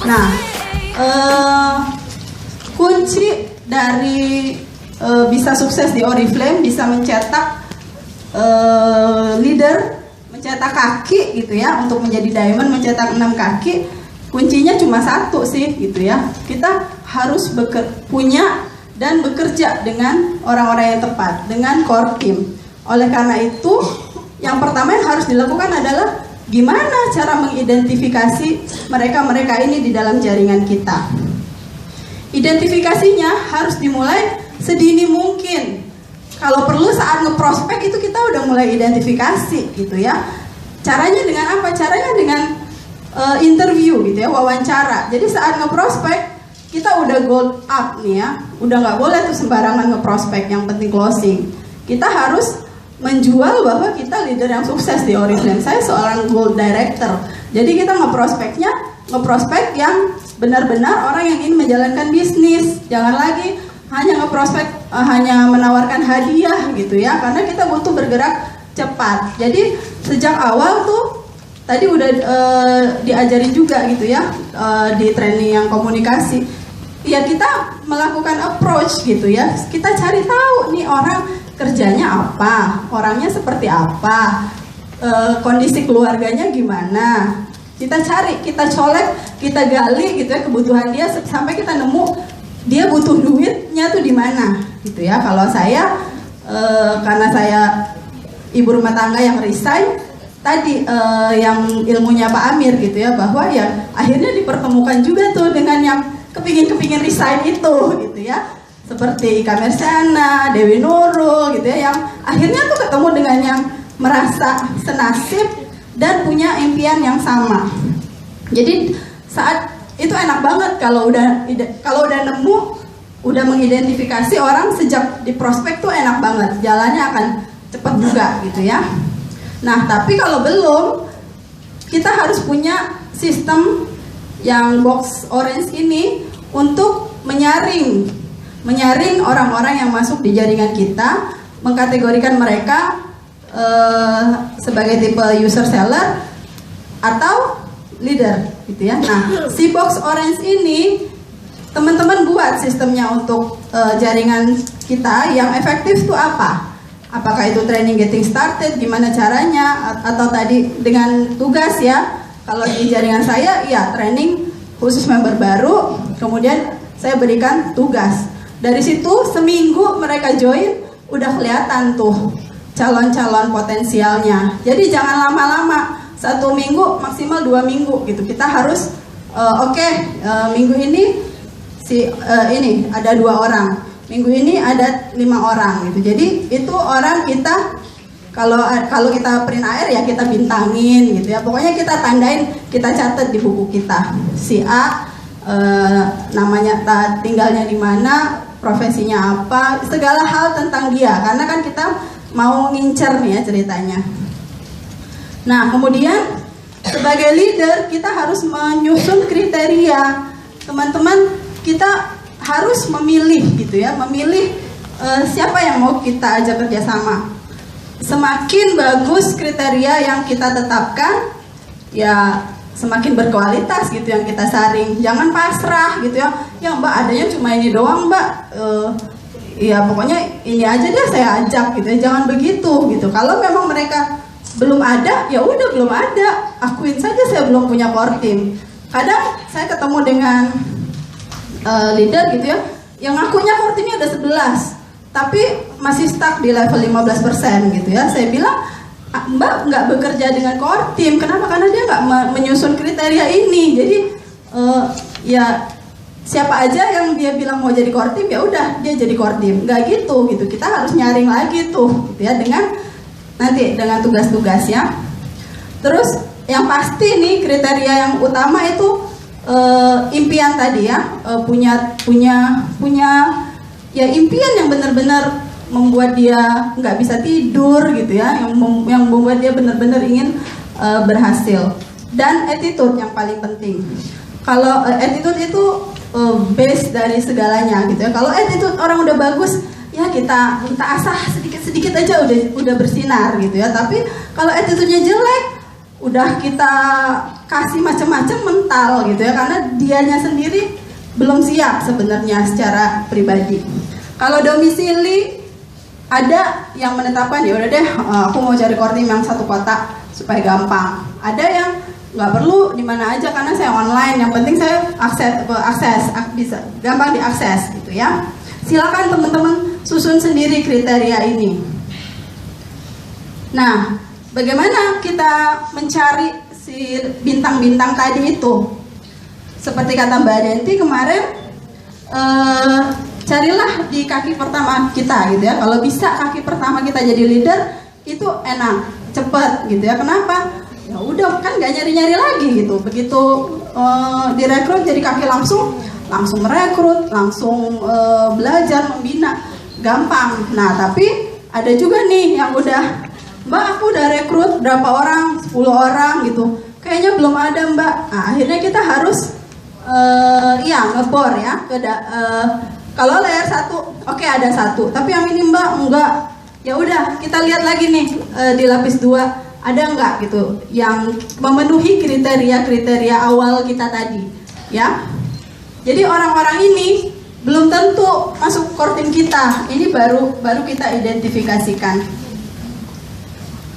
Nah, kunci dari bisa sukses di Oriflame, bisa mencetak leader, mencetak kaki gitu ya, untuk menjadi diamond, mencetak 6 kaki, kuncinya cuma satu sih gitu ya. Kita harus punya dan bekerja dengan orang-orang yang tepat, dengan core team. Oleh karena itu, yang pertama yang harus dilakukan adalah gimana cara mengidentifikasi mereka-mereka ini di dalam jaringan kita. Identifikasinya harus dimulai sedini mungkin. Kalau perlu saat ngeprospek itu kita udah mulai identifikasi gitu ya. Caranya dengan apa? Caranya dengan interview gitu ya, wawancara. Jadi saat ngeprospek kita udah gold up nih ya, udah nggak boleh tuh sembarangan ngeprospek, yang penting closing. Kita harus menjual bahwa kita leader yang sukses di Oriflame. Saya seorang gold director. Jadi kita ngeprospek yang benar-benar orang yang ingin menjalankan bisnis. Jangan lagi hanya ngeprospek, hanya menawarkan hadiah gitu ya, karena kita butuh bergerak cepat. Jadi sejak awal tuh tadi udah diajarin juga gitu ya, di training yang komunikasi. Ya kita melakukan approach gitu ya. Kita cari tahu nih orang kerjanya apa, orangnya seperti apa, kondisi keluarganya gimana. Kita cari, kita colek, kita gali gitu ya kebutuhan dia sampai kita nemu dia butuh duitnya tuh di mana gitu ya. Kalau saya karena saya ibu rumah tangga yang resign tadi, yang ilmunya Pak Amir gitu ya, bahwa ya akhirnya dipertemukan juga tuh dengan yang kepingin resign itu gitu ya, seperti Ika Mersiana, Dewi Nurul gitu ya, yang akhirnya tuh ketemu dengan yang merasa senasib dan punya impian yang sama. Jadi saat itu enak banget kalau udah nemu, udah mengidentifikasi orang sejak di prospek tuh enak banget, jalannya akan cepat juga gitu ya. Nah tapi kalau belum, kita harus punya sistem yang box orange ini untuk menyaring orang-orang yang masuk di jaringan kita, mengkategorikan mereka sebagai tipe user seller atau leader gitu ya. Nah si box orange ini teman-teman buat sistemnya untuk jaringan kita yang efektif itu apa? Apakah itu training getting started, gimana caranya, atau tadi dengan tugas ya. Kalau di jaringan saya ya training khusus member baru, kemudian saya berikan tugas. Dari situ seminggu mereka join, udah kelihatan tuh calon-calon potensialnya. Jadi jangan lama-lama, 1 minggu maksimal 2 minggu gitu. Kita harus minggu ini ini ada 2 orang, minggu ini ada 5 orang gitu. Jadi itu orang kita kalau kita print AR ya kita bintangin gitu ya. Pokoknya kita tandain, kita catat di buku kita. Si A namanya, tinggalnya di mana, profesinya apa, segala hal tentang dia. Karena kan kita mau ngincer nih ya ceritanya. Nah kemudian sebagai leader kita harus menyusun kriteria. Teman-teman, kita harus memilih gitu ya, memilih siapa yang mau kita ajak kerjasama. Semakin bagus kriteria yang kita tetapkan, ya semakin berkualitas gitu yang kita saring. Jangan pasrah gitu ya. Ya Mbak, adanya cuma ini doang Mbak. Ya pokoknya ini aja deh saya ajak gitu ya. Jangan begitu gitu. Kalau memang mereka belum ada, ya udah belum ada. Akuin saja saya belum punya core team. Kadang saya ketemu dengan leader gitu ya, yang ngakunya core teamnya ada 11, tapi masih stuck di level 15% gitu ya. Saya bilang, Mbak nggak bekerja dengan core team. Kenapa? Karena dia nggak menyusun kriteria ini. Jadi ya siapa aja yang dia bilang mau jadi core team, ya udah dia jadi core team. Nggak gitu. Kita harus nyaring lagi tuh gitu ya, dengan tugas-tugasnya. Terus yang pasti nih kriteria yang utama itu impian tadi ya, punya ya impian yang benar-benar membuat dia nggak bisa tidur gitu ya, yang membuat dia benar-benar ingin berhasil. Dan attitude yang paling penting. Kalau attitude itu base dari segalanya gitu ya. Kalau attitude orang udah bagus, ya kita asah sedikit aja udah bersinar gitu ya. Tapi kalau attitude-nya jelek, udah kita kasih macam-macam mental gitu ya, karena dianya sendiri belum siap sebenarnya secara pribadi. Kalau domisili ada yang menetapkan ya udah deh, aku mau cari core team yang satu kota supaya gampang. Ada yang nggak perlu di mana aja karena saya online, yang penting saya akses bisa gampang diakses gitu ya. Silakan teman-teman susun sendiri kriteria ini. Nah, bagaimana kita mencari si bintang-bintang tadi itu? Seperti kata Mbak Denti kemarin, carilah di kaki pertama kita gitu ya. Kalau bisa kaki pertama kita jadi leader itu enak, cepet gitu ya. Kenapa? Ya udah kan nggak nyari-nyari lagi gitu. Begitu direkrut jadi kaki langsung merekrut, langsung belajar membina, gampang. Nah tapi ada juga nih yang udah, Mbak aku udah rekrut berapa orang, 10 orang gitu, kayaknya belum ada Mbak. Nah, akhirnya kita harus ngebor ya. Kalau layer 1 oke, ada 1, tapi yang ini Mbak enggak. Ya udah kita lihat lagi nih di lapis 2 ada enggak gitu yang memenuhi kriteria awal kita tadi ya. Jadi orang-orang ini belum tentu masuk core team kita. Ini baru kita identifikasikan.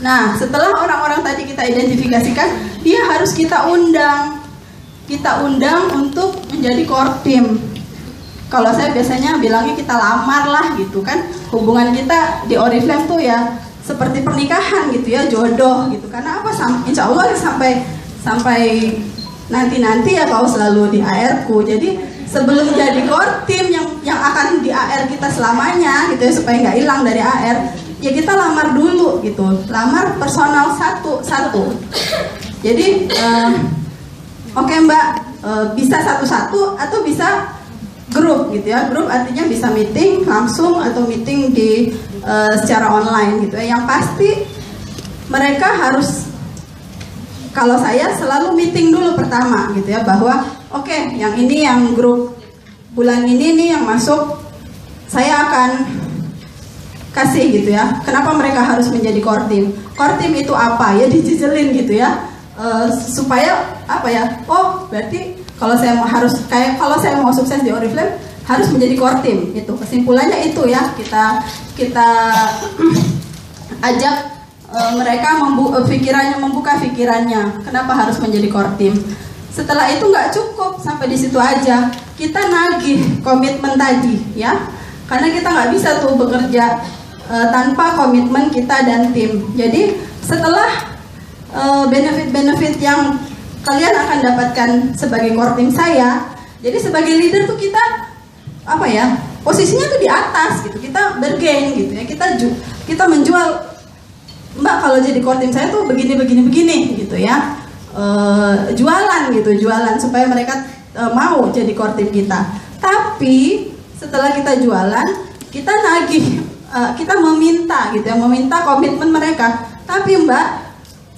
Nah, setelah orang-orang tadi kita identifikasikan, dia harus kita undang untuk menjadi core team. Kalau saya biasanya bilangnya kita lamar lah gitu kan. Hubungan kita di Oriflame tuh ya seperti pernikahan gitu ya, jodoh gitu. Karena apa? Insya Allah sampai nanti ya kau selalu di AR-ku. Jadi sebelum jadi core team yang akan di AR kita selamanya gitu ya, supaya nggak hilang dari AR, ya kita lamar dulu gitu. Lamar personal satu. Jadi oke Mbak, bisa satu-satu atau bisa grup gitu ya. Grup artinya bisa meeting langsung atau meeting di secara online gitu ya. Yang pasti mereka harus, kalau saya selalu meeting dulu pertama gitu ya, bahwa oke, yang ini yang grup bulan ini nih yang masuk saya akan kasih gitu ya. Kenapa mereka harus menjadi core team? Core team itu apa ya, dijijelin gitu ya. Supaya apa ya? Oh, berarti kalau saya mau sukses di Oriflame harus menjadi core team. Itu kesimpulannya itu ya. Kita ajak mereka membuka pikirannya. Kenapa harus menjadi core team? Setelah itu nggak cukup sampai di situ aja. Kita nagih komitmen tadi ya. Karena kita nggak bisa tuh bekerja tanpa komitmen kita dan tim. Jadi setelah benefit-benefit yang kalian akan dapatkan sebagai core team saya, jadi sebagai leader tuh kita apa ya, posisinya tuh di atas gitu, kita bergain gitu ya, kita menjual, Mbak kalau jadi core team saya tuh begini gitu ya, jualan supaya mereka mau jadi core team kita. Tapi setelah kita jualan, kita nagih, kita meminta gitu ya, meminta komitmen mereka. Tapi Mbak,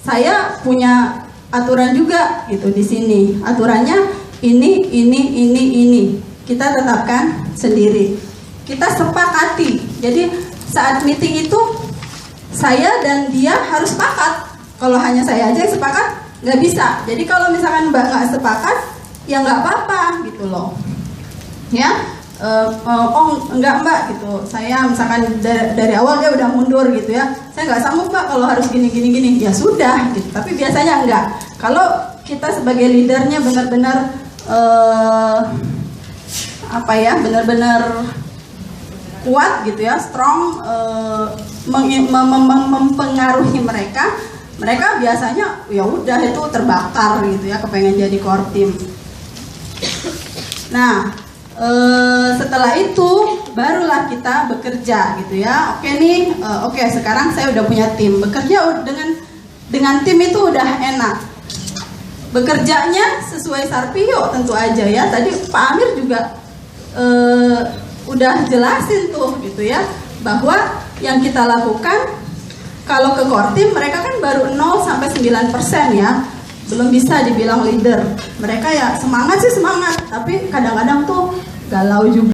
saya punya aturan juga gitu di sini. Aturannya ini kita tetapkan sendiri. Kita sepakati. Jadi saat meeting itu saya dan dia harus sepakat. Kalau hanya saya aja yang sepakat nggak bisa. Jadi kalau misalkan Mbak nggak sepakat, ya nggak apa-apa gitu loh. Ya, oh enggak Mbak gitu. Saya misalkan dari awal dia udah mundur gitu ya. Saya nggak sanggup Mbak kalau harus gini. Ya sudah gitu. Tapi biasanya enggak. Kalau kita sebagai leadernya benar-benar benar-benar kuat gitu ya, strong, mempengaruhi mereka biasanya ya udah itu terbakar gitu ya, kepengen jadi core team. Nah, setelah itu barulah kita bekerja gitu ya. Oke nih, oke sekarang saya udah punya tim. Bekerja dengan tim itu udah enak. Bekerjanya sesuai Sarpio tentu aja ya. Tadi Pak Amir juga udah jelasin tuh gitu ya, bahwa yang kita lakukan kalau ke core team mereka kan baru 0-9% ya, belum bisa dibilang leader. Mereka ya semangat sih semangat, tapi kadang-kadang tuh galau juga.